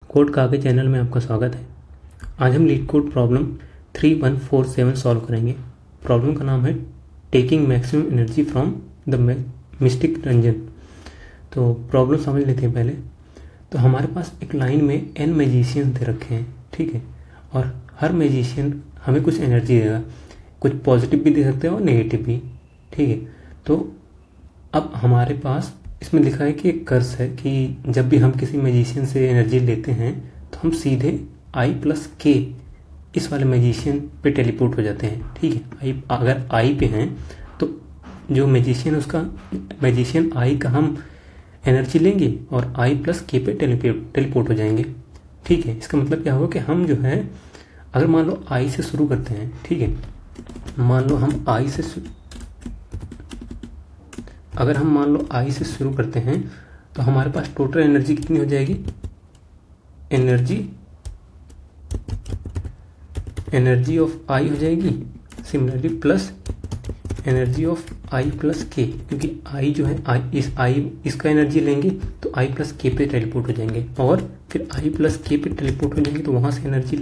Code का आगे channel में आपका स्वागत है। आज हम लीड कोड प्रॉब्लम 3147 सॉल्व करेंगे। प्रॉब्लम का नाम है taking maximum energy from the mystic dungeon. तो प्रॉब्लम समझ लेते हैं पहले। तो हमारे पास एक लाइन में n मैजिशियन दे रखे हैं, ठीक है, और हर मैजिशियन हमें कुछ एनर्जी देगा, कुछ पॉजिटिव भी दे सकते हैं और नेगेटिव भी, ठीक है। तो अब हमारे पास इसमें लिखा है कि एक कर्स है कि जब भी हम किसी मैजिशियन से एनर्जी लेते हैं तो हम सीधे I प्लस के इस वाले मैजिशियन पे टेलीपोर्ट हो जाते हैं, ठीक है। अगर I पे हैं तो जो मैजिशियन उसका मैजिशियन I का हम एनर्जी लेंगे और I प्लस के पे टेलीपोर्ट हो जाएंगे, ठीक है। इसका मतलब क्या होगा कि हम जो है अगर मान लो I से शुरू करते हैं, ठीक है, मान लो हम I से शुरू करते हैं तो हमारे पास टोटल एनर्जी कितनी हो जाएगी, एनर्जी ऑफ I हो जाएगी, similarly plus energy of I plus के, क्योंकि I जो है इसका एनर्जी लेंगे तो I प्लस के पे टेलीपोर्ट हो जाएंगे और फिर I प्लस के पे टेलीपोर्ट हो जाएंगे तो वहां से एनर्जी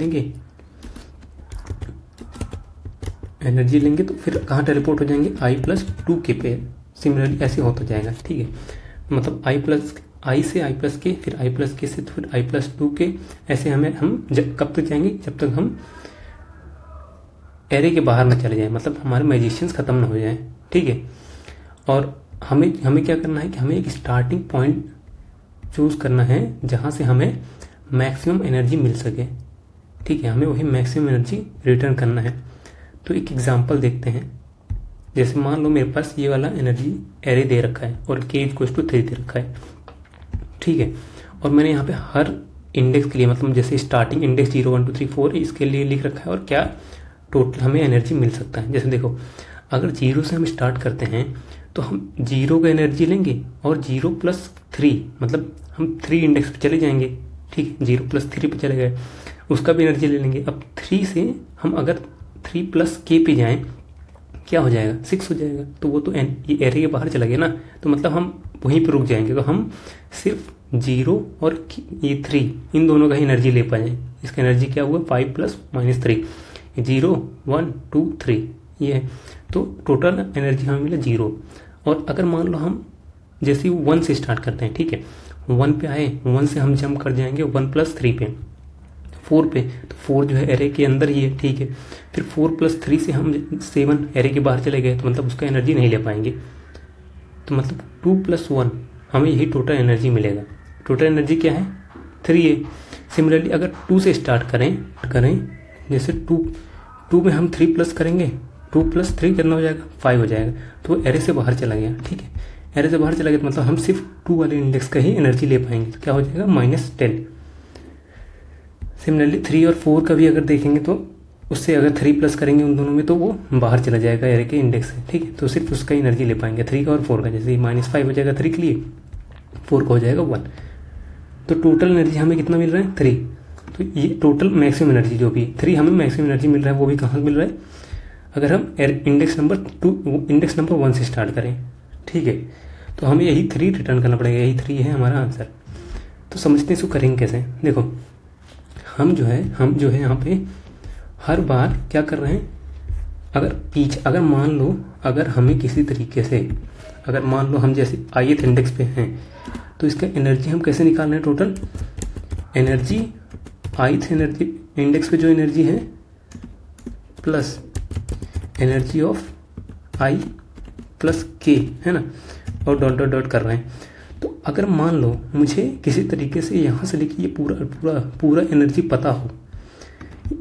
लेंगे तो फिर कहाँ टेलीपोर्ट हो जाएंगे, I प्लस 2 के पे। सिमिलरली ऐसे होता जाएगा, ठीक है। मतलब I से I प्लस के, फिर I प्लस के से तो फिर I प्लस 2 के, ऐसे हम कब तक जाएंगे, जब तक हम एरे के बाहर न चले जाएं, मतलब हमारे मैजिशियंस खत्म ना हो जाएं, ठीक है। और हमें क्या करना है कि हमें एक स्टार्टिंग पॉइंट चूज करना है जहां से हमें मैक्सिमम एनर्जी मिल सके, ठीक है। हमें वही मैक्सिमम एनर्जी रिटर्न करना है। तो एक एग्जांपल देखते हैं। जैसे मान लो मेरे पास ये वाला एनर्जी एरे दे रखा है और k इक्वल्स टू 3 दे रखा है, ठीक है। और मैंने यहाँ पे हर इंडेक्स के लिए, मतलब जैसे स्टार्टिंग इंडेक्स 0 1 2 3 4 इसके लिए लिख रखा है और क्या टोटल हमें एनर्जी मिल सकता है। जैसे देखो, अगर 0 से हम स्टार्ट करते हैं तो हम 0 का एनर्जी लेंगे और 0 प्लस 3, मतलब हम 3 इंडेक्स पे चले जाएंगे, ठीक है। 0 प्लस 3 पे चले गए, उसका भी एनर्जी ले लेंगे। अब 3 से हम अगर 3 प्लस के पे जाएं, क्या हो जाएगा, 6 हो जाएगा। तो वो तो ये एरे के बाहर चला गया ना, तो मतलब हम वहीं पर रुक जाएंगे। तो हम सिर्फ 0 और ये 3 इन दोनों का ही एनर्जी ले पाए। इसका एनर्जी क्या हुआ, 5 प्लस माइनस 3, 0 1 2 3, ये है। तो टोटल एनर्जी हमें मिला 0। और अगर मान लो हम जैसे 1 से स्टार्ट करते हैं, ठीक है, 1 पे आए, 1 से हम जंप कर जाएंगे 1 प्लस 3 पे, 4 पे, तो 4 जो है एरे के अंदर ही है, ठीक है। फिर 4 प्लस 3 से हम 7 एरे के बाहर चले गए, तो मतलब उसका एनर्जी नहीं ले पाएंगे। तो मतलब 2 प्लस 1 हमें यही टोटल एनर्जी मिलेगा। टोटल एनर्जी क्या है, 3 है। सिमिलरली अगर 2 से स्टार्ट करें जैसे 2 में हम 3 प्लस करेंगे, 2 प्लस 3 कितना हो जाएगा, 5 हो जाएगा। तो वो एरे से बाहर चला गया, ठीक है। एरे से बाहर चला गया तो मतलब हम सिर्फ 2 वाले इंडेक्स का ही एनर्जी ले पाएंगे। तो क्या हो जाएगा, -10। सिमिलरली 3 और 4 का भी अगर देखेंगे तो उससे अगर 3 प्लस करेंगे उन दोनों में तो वो बाहर चला जाएगा एरे के इंडेक्स से, ठीक है। तो सिर्फ उसका एनर्जी ले पाएंगे 3 का और 4 का। जैसे -5 हो जाएगा 3 के लिए, 4 का हो जाएगा 1। तो टोटल एनर्जी हमें कितना मिल रहा है, 3। तो ये टोटल मैक्सिमम एनर्जी जो भी 3 हमें मैक्सिमम एनर्जी मिल रहा है, वो भी कहाँ मिल रहा है, अगर हम इंडेक्स नंबर 1 से स्टार्ट करें, ठीक है। तो हमें यही 3 रिटर्न करना पड़ेगा, यही 3 है हमारा आंसर। तो समझते हैं इसको करेंगे कैसे। देखो, हम जो है यहाँ पे हर बार क्या कर रहे हैं, अगर मान लो अगर हमें किसी तरीके से, अगर मान लो हम जैसे ith इंडेक्स पे हैं तो इसका एनर्जी हम कैसे निकाल रहे हैं, total energy ith energy index पे जो एनर्जी है plus energy of I plus के, है ना, और डॉट डॉट डॉट कर रहे हैं। तो अगर मान लो मुझे किसी तरीके से यहाँ से लेके ये पूरा एनर्जी पता हो,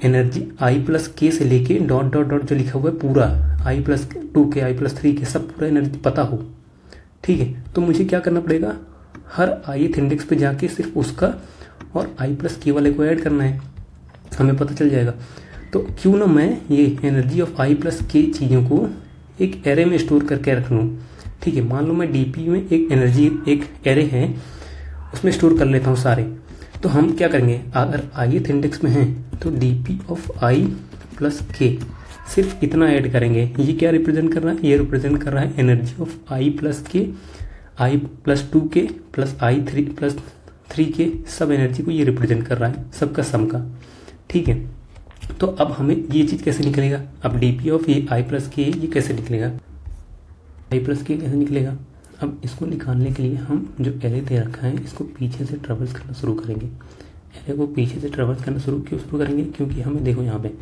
एनर्जी I प्लस के से लेके डॉट डॉट डॉट जो लिखा हुआ है पूरा I प्लस 2 के, I प्लस 3 के, सब पूरा एनर्जी पता हो, ठीक है। तो मुझे क्या करना पड़ेगा, हर ith इंडेक्स पे जाके सिर्फ उसका और I प्लस के वाले को ऐड करना है, हमें पता चल जाएगा। तो क्यों ना मैं ये एनर्जी ऑफ I प्लस के चीज़ों को एक एरे में स्टोर करके रख लूँ, ठीक है। मान लो मैं डीपी में एक एरे है उसमें स्टोर कर लेता हूँ सारे। तो हम क्या करेंगे, अगर ith इंडेक्स में है तो डीपी ऑफ I प्लस के सिर्फ इतना ऐड करेंगे। ये क्या रिप्रेजेंट कर रहा है, ये रिप्रेजेंट कर रहा है एनर्जी ऑफ I प्लस के, I प्लस 2 के प्लस I 3 प्लस 3 के सब एनर्जी को ये रिप्रेजेंट कर रहा है, सबका सम का, ठीक है। तो अब हमें ये चीज़ कैसे निकलेगा, अब dp ऑफ ये i प्लस के ये कैसे निकलेगा, i प्लस के कैसे निकलेगा। अब इसको निकालने के लिए हम जो एरे दे रखा है इसको पीछे से ट्रेवल्स करना शुरू करेंगे। एरे को पीछे से ट्रेवल्स करना क्यों शुरू करेंगे, क्योंकि हमें देखो यहाँ पे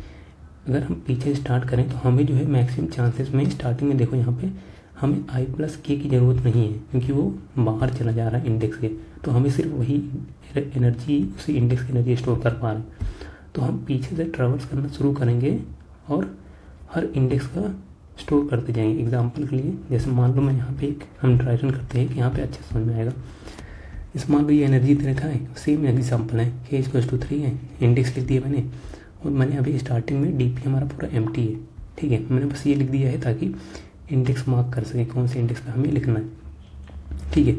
अगर हम पीछे स्टार्ट करें तो हमें जो है मैक्सिमम चांसेस में स्टार्टिंग में देखो यहाँ पे हमें i प्लस के की ज़रूरत नहीं है, क्योंकि वो बाहर चला जा रहा है इंडेक्स के, तो हमें सिर्फ वही एनर्जी उसी इंडेक्स की एनर्जी स्टोर कर पा रहे हैं। तो हम पीछे से ट्रेवल्स करना शुरू करेंगे और हर इंडेक्स का स्टोर करते जाएंगे। एग्जाम्पल के लिए जैसे मान लो मैं यहाँ पे एक हम ड्राई रन करते हैं कि यहाँ पे अच्छे समझ में आएगा। इस मान लो ये एनर्जी दे रखा है, सेम एग्जाम्पल है, k = 3 है, इंडेक्स लिख दिया मैंने, और मैंने अभी स्टार्टिंग में dp हमारा पूरा एम्प्टी है, ठीक है। मैंने बस ये लिख दिया है ताकि इंडेक्स मार्क कर सके कौन से इंडेक्स पे हमें लिखना है, ठीक है।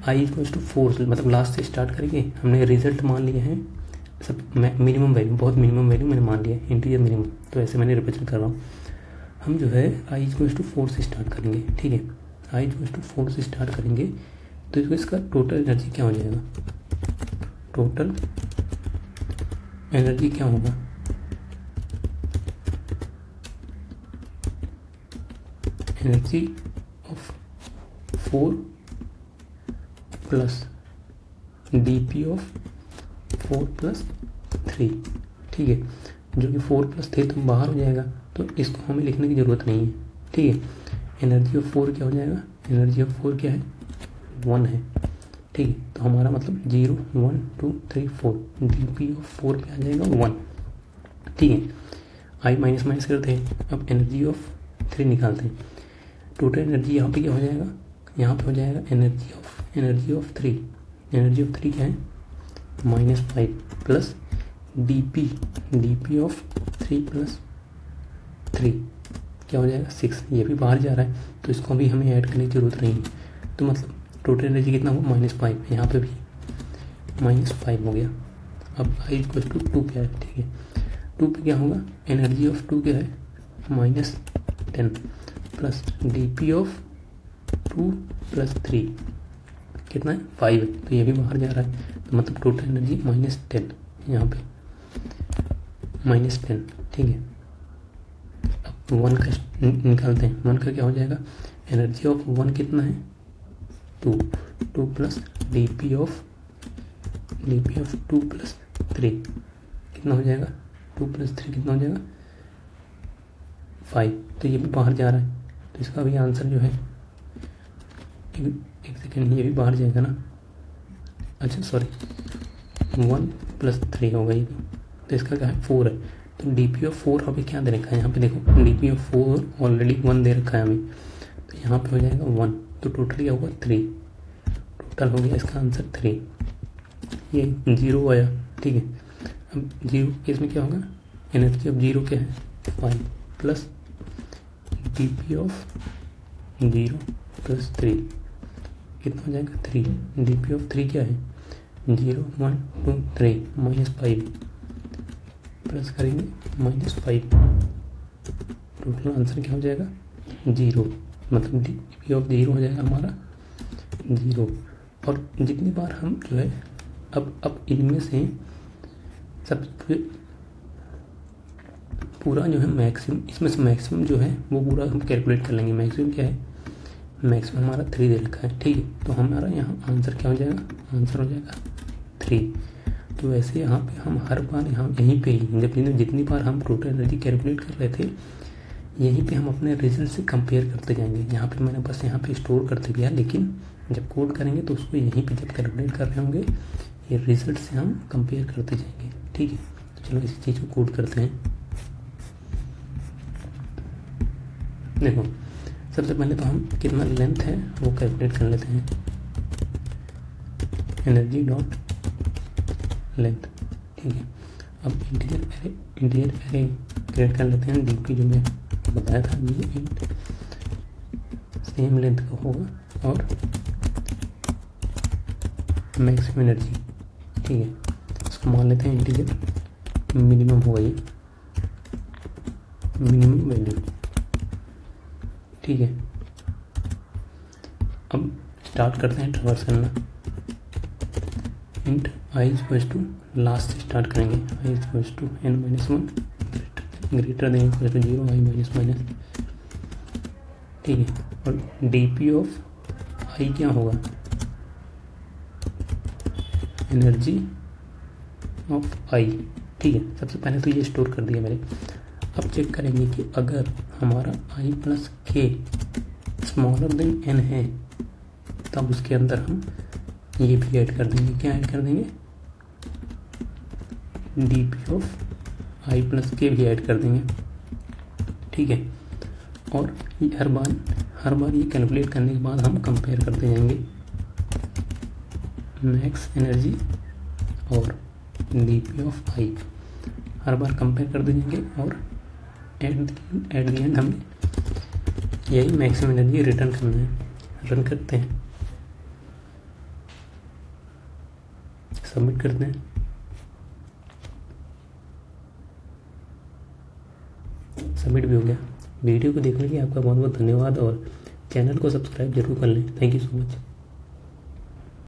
i = 4 मतलब लास्ट से स्टार्ट करेंगे, हमने रिजल्ट मान लिया है सब मिनिमम वैल्यू, बहुत मिनिमम वैल्यू मैंने मान लिया है, इंटीजर मिनिमम, तो ऐसे मैंने रिप्रेजेंट कर रहा हूँ। हम जो है i = 4 से स्टार्ट करेंगे, ठीक है। i = 4 से स्टार्ट करेंगे तो इसका टोटल एनर्जी क्या हो जाएगा, टोटल एनर्जी क्या होगा, energy of 4 plus dp of 4 + 3, ठीक है, जो कि 4 + 3 तो बाहर हो जाएगा, तो इसको हमें लिखने की ज़रूरत नहीं है, ठीक है। एनर्जी ऑफ 4 क्या हो जाएगा, एनर्जी ऑफ 4 क्या है, 1 है, ठीक है। तो हमारा मतलब 0 1 2 3 4 dp ऑफ 4 पे आ जाएगा 1, ठीक है। i माइनस माइनस करते हैं, अब एनर्जी ऑफ 3 निकालते हैं। टोटल एनर्जी यहाँ पे क्या हो जाएगा, यहाँ पे हो जाएगा एनर्जी ऑफ 3, एनर्जी ऑफ 3 क्या है -5 प्लस dp ऑफ 3 + 3 क्या हो जाएगा 6, ये भी बाहर जा रहा है तो इसको भी हमें ऐड करने की जरूरत नहीं है। तो मतलब टोटल एनर्जी कितना हुआ -5, यहाँ पे भी -5 हो गया। अब i = 2 क्या है, ठीक है, 2 पे क्या होगा, एनर्जी ऑफ 2 क्या है -10 प्लस dp ऑफ 2 + 3 कितना है 5 है, तो ये भी बाहर जा रहा है, तो मतलब टोटल एनर्जी -10, यहाँ पे -10, ठीक है। अब 1 का निकालते हैं, 1 का क्या हो जाएगा, एनर्जी ऑफ 1 कितना है 2 प्लस dp ऑफ 2 + 3 कितना हो जाएगा, 2 + 3 कितना हो जाएगा 5, तो ये भी बाहर जा रहा है, तो इसका भी आंसर जो है एक सेकेंड, ये भी बाहर जाएगा ना, अच्छा सॉरी 1 + 3 होगा ये, तो इसका क्या है 4 है, तो dp ऑफ 4 हमें क्या दे रखा है, यहाँ पे देखो dp ऑफ 4 ऑलरेडी 1 दे रखा है हमें, तो यहाँ पे हो जाएगा 1, तो टोटल क्या होगा 3, टोटल हो गया इसका आंसर 3, ये 0 आया, ठीक है। अब 0 केस में क्या होगा, एनर्जी ऑफ 0 क्या है 5 प्लस dp ऑफ 0 + 3 कितना हो जाएगा 3, dp ऑफ 3 क्या है 0 1 2 3 -5 प्लस करेंगे -5, टोटल आंसर क्या हो जाएगा 0, मतलब dp ऑफ 0 हो जाएगा हमारा 0। और जितनी बार हम जो है अब इनमें से सब पूरा जो है मैक्सिमम, इसमें से मैक्सिमम जो है वो पूरा हम कैलकुलेट कर लेंगे। मैक्सिमम क्या है, मैक्सिमम हमारा 3 दे रखा है, ठीक है, तो हमारा यहाँ आंसर क्या हो जाएगा, आंसर हो जाएगा 3। तो वैसे यहाँ पे हम हर बार यहाँ यहीं पे ही जब जितनी बार हम टोटल एनर्जी कैलकुलेट कर रहे थे यहीं पे हम अपने रिजल्ट से कंपेयर करते जाएंगे। यहाँ पे मैंने बस यहाँ पे स्टोर करते गया, लेकिन जब कोड करेंगे तो उसको यहीं पे जब कैलकुलेट कर रहे होंगे ये रिजल्ट से हम कंपेयर करते जाएंगे, ठीक है। तो चलो इसी चीज़ को कोड करते हैं। देखो सबसे पहले तो हम कितना लेंथ है वो कैलकुलेट कर लेते हैं, एनर्जी डॉट लेंथ, ठीक है। अब इंटीजर एरे क्रिएट कर लेते हैं, dp जो मैं बताया था ये सेम लेंथ का होगा और मैक्सिमम एनर्जी, ठीक है, इसको मान लेते हैं इंटीजर मिनिमम होगा ये मिनिमम वैल्यू, ठीक है। अब स्टार्ट करते हैं ट्रैवर्स करना, int I equals to last से स्टार्ट करेंगे, I equals to n-1 greater than equals to 0 I minus minus, ठीक है। और डी पी ऑफ आई क्या होगा, एनर्जी ऑफ आई, ठीक है। सबसे पहले तो ये स्टोर कर दिया मैंने। अब चेक करेंगे कि अगर हमारा आई प्लस के स्मॉलर देन एन है तब उसके अंदर हम ये भी ऐड कर देंगे, क्या ऐड कर देंगे, D P of I plus के भी ऐड कर देंगे, ठीक है। और हर बार ये कैलकुलेट करने के बाद हम कंपेयर करते जाएंगे मैक्स एनर्जी और D P of I, her bar compare कर देंगे और एट द एंड हमें यही मैक्सिमम एनर्जी रिटर्न करना है। रन करते हैं, सबमिट करते हैं, सबमिट भी हो गया। वीडियो को देखने के लिए आपका बहुत बहुत धन्यवाद और चैनल को सब्सक्राइब जरूर कर लें। Thank you so much.